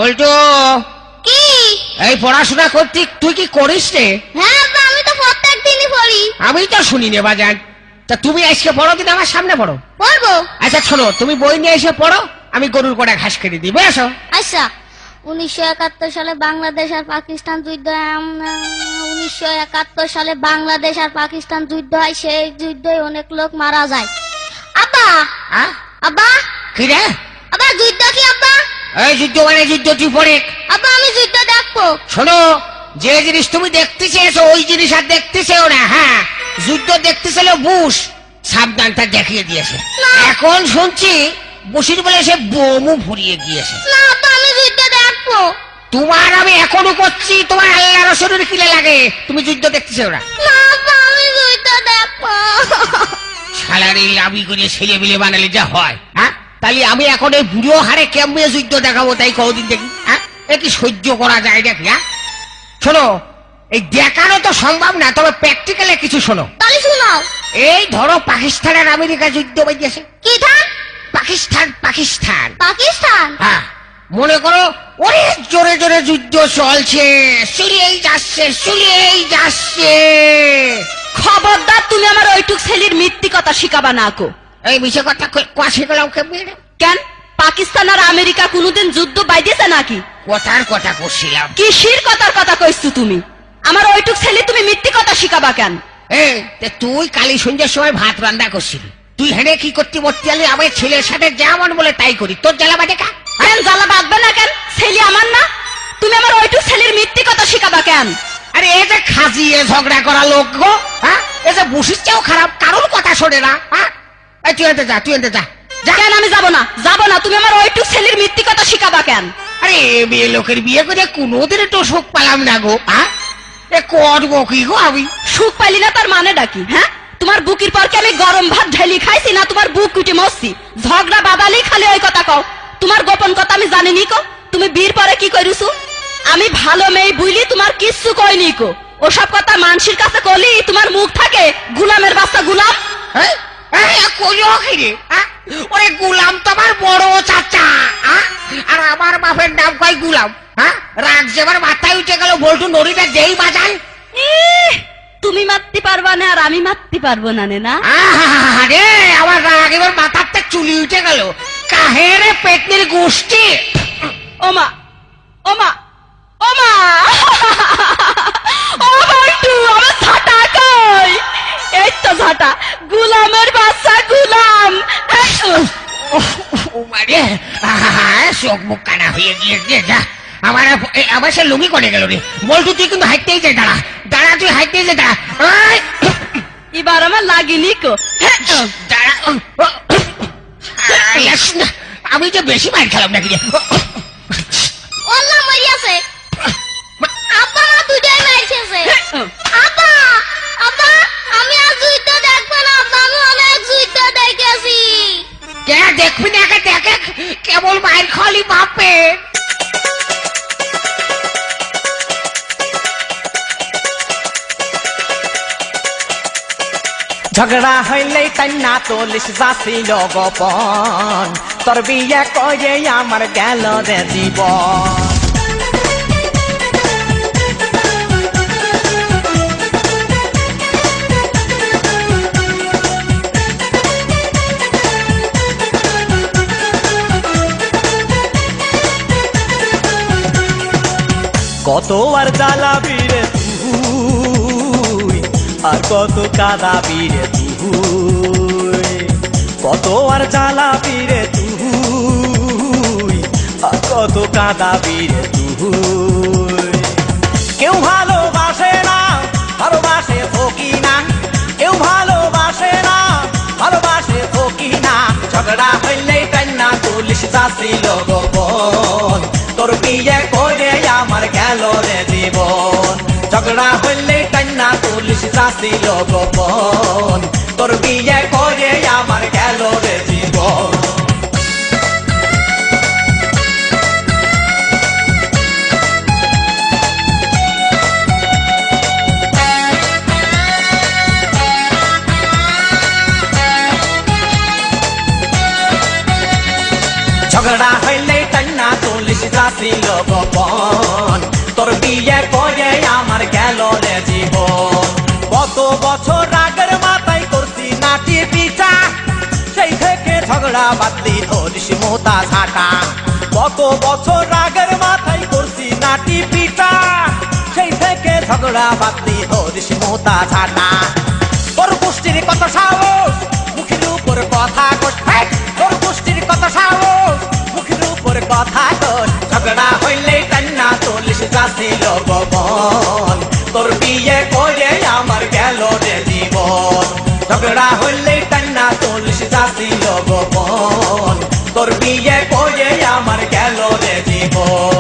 বলতো কি এই পড়াশোনা করতে তুই কি করিস রে? হ্যাঁ আব্বা, আমি তো প্রত্যেক দিনই পড়ি। আমি তো শুনি নে বাজান। তা তুমি আজকে পড়ো দিন আমার সামনে পড়ো। পড়বো। আচ্ছা শোনো, তুমি বই নিয়ে এসে পড়ো, আমি গরুর কটা ঘাস কেটে দিই, বুঝেছো? আচ্ছা। 1971 সালে বাংলাদেশ আর পাকিস্তান যুদ্ধ। 1971 সালে বাংলাদেশ আর পাকিস্তান যুদ্ধ হয়, সেই যুদ্ধে অনেক লোক মারা যায়। আব্বা হ্যাঁ আব্বা কি রে? আব্বা যুদ্ধ কি আব্বা? এই যুদ্ধ মানে যুদ্ধ, তুই পড়ে। আব্বা আমি যুদ্ধ দেখবো। শোনো, যে জিনিস তুমি দেখতে চেয়েছো ওই জিনিস আর দেখতে চেও না। হ্যাঁ, যুদ্ধ দেখতে ছিল বুশ, সাবধানটা দেখিয়ে দিয়েছে। এখন শুনছি বুশির বলে সে বোমও ফুরিয়ে গিয়েছে। না আব্বা, আমি যুদ্ধ দেখবো। তোমার আমি এখনো করছি, তোমার আল্লাহ রসুলের কিলে লাগে, তুমি যুদ্ধ দেখতেছো না। না আব্বা, আমি যুদ্ধ দেখবো। সালারি লাভি করে ছেলে বিলে বানালে যা হয়। হ্যাঁ, তাহলে আমি এখন এই বুড়ো হারে কেমনে যুদ্ধ দেখাবো তাই কদিন দেখি। হ্যাঁ, এ কি সহ্য করা যায় নাকি? হ্যাঁ শোনো, এই দেখানো তো সম্ভব না, তবে প্র্যাকটিক্যালে কিছু শোনো। তাহলে শোনাও। এই ধরো পাকিস্তান আর আমেরিকা যুদ্ধ বেজেছে। কি ধান? পাকিস্তান পাকিস্তান পাকিস্তান। হ্যাঁ, মনে করো অনেক জোরে জোরে যুদ্ধ চলছে, চলেই যাচ্ছে। খবরদার তুমি আমার ওইটুক ছেলের মিথ্যি কথা শিখাবা না কো। এই বিষয় কথা কাশি গেলাম কেমনি? কেন পাকিস্তান আর আমেরিকা কোনোদিন যুদ্ধ বাইদিয়েছে নাকি? কথার কথা করছিলাম। কিসির কথার কথা কইছো তুমি? আমার ওইটুক ছেলে তুমি মিথ্যি কথা শিখাবা কেন? এই তুই কালী সন্ধ্যার সময় ভাত রান্না করছিলি, তুই হেনে কি করতে বলতে গেলে আমার ছেলের সাথে যেমন বলে তাই করি, তোর জ্বালা বাজে কা? কেন জ্বালা বাঁধবে না কেন? ছেলে আমার না, তুমি আমার ওইটুক ছেলের মিথ্যি কথা শিখাবা কেন? আরে এ যে খাজিয়ে ঝগড়া করা লোক গো। হ্যাঁ, এ যে বসির চেয়েও খারাপ, কারোর কথা শোনে না। হ্যাঁ, তুই এনতে যা, তুই এনতে যা। কেন আমি যাব না, তুমি আমার ওইটুক ছেলের মিথ্যি কথা শিখাবা কেন? আরে মেয়ে লোকের বিয়ে করে কোনোদিন একটু সুখ পেলাম না গো। হ্যাঁ, এ করবো কি গো আমি? সুখ পাইলি না তার মানে ডাকি? হ্যাঁ, তোমার বুকির পর কি আমি গরম ভাত ঢেলি খাইছি না তোমার বুক কুটে মরছি? ঝগড়া বাদালি খালি ওই কথা কও। তোমার গোপন কথা আমি জানিনি কো। তুমি বিয়ের পরে কি করিছো? আমি ভালো মেয়ে বুঝলি তোমার কিচ্ছু কইনি কো। ওসব কথা মানুষের কাছে কলি তোমার মুখ থাকে গুলামের বাচ্চা গুলাম। ওরে গুলাম তো আমার বড় চাচা, আর আমার বাপের নাম কয় গুলাম। হ্যাঁ, রাগ যে আমার মাথায় উঠে গেল, বল্টু নড়িটা যেই বাজান। তুমি মারতে পারবা না আর আমি মারতে পারবো না না? আরে আমার রাগ এবার মাথাতে চুলি উঠে গেল। কাহেরে পেটনির গোষ্ঠী। ওমা ওমা ওমা ও বল্টু, আমার ঝাঁটা কই? এই তো ঝাঁটা, গুলামের বাচ্চা গুলাম। মারে চোখ মুখ কানা হয়ে গিয়েছে। যা, আমার সে লুঙ্গি করে গেল রে। বল্টু তুই কিন্তু হাঁটতেই যায়, দাঁড়া তুই হাঁটতেই যায়, দাঁড়া। এবার আমার লাগিনি কো। দাঁড়া, আমি যে বেশি মার খেলাম নাকি রে? ওল্লা মরিয়াছে। আব্বা না দুটাই মারছে। আব্বা আব্বা, আমি আর যুদ্ধ দেখবো না আব্বা, আমি অনেক যুদ্ধ দেখেছি। কে দেখবি না? দেখে কেবল মায়ের খালি বাপে। ঝগড়া হইলে কান্না তোলিস যাছিল গোপন, তোর বিয়ে করে আমার গেল রে জীবন। কত আর জ্বালাবি রে তুই, আর কত কাঁদাবি রে তুই, কত আর জ্বালাবি রে তুই, আর কত কাঁদাবি রে তুই। কেউ ভালোবাসে না, ভালোবাসে ফকি না, কেউ ভালোবাসে না, ভালোবাসে ফকি না। ঝগড়া হইলে কান্না তুলিস যাচ্ছিল গোপন, তোর বিয়ে করে আমার গেল রে জীবন। ঝগড়া হইলে কান্না তুলিস যাচ্ছিল গোপন, তোর বিয়ে করে আমার গেল রে জীবন। ঝগড়া হইলে কান্না তুলিস যাছিল গোপন তোর বিয়ে করে আমার গেল রে জীবন কত বছর আগের মাথায় করছি নাটি পিঠা সেই থেকে ঝগড়া বাদলি ধরিস মোতা ঝাঁটা কত বছর আগের মাথায় করছি নাটি পিঠা সেই থেকে ঝগড়া বাদলি ধরিস মোতা ঝাঁটা তোর গোষ্ঠীর কত সাহস মুখের উপর কথা কট তোর গোষ্ঠীর কত সাহস মুখের উপর কথা কট ঝগড়া হইলে কান্না চল্লিশ যাছিল গোপন তোর বিয়ে করে আমার গেল রে জীবন ঝগড়া হইলে কান্না চল্লিশ যাছিল গোপন তোর বিয়ে করে আমার গেল রে জীবন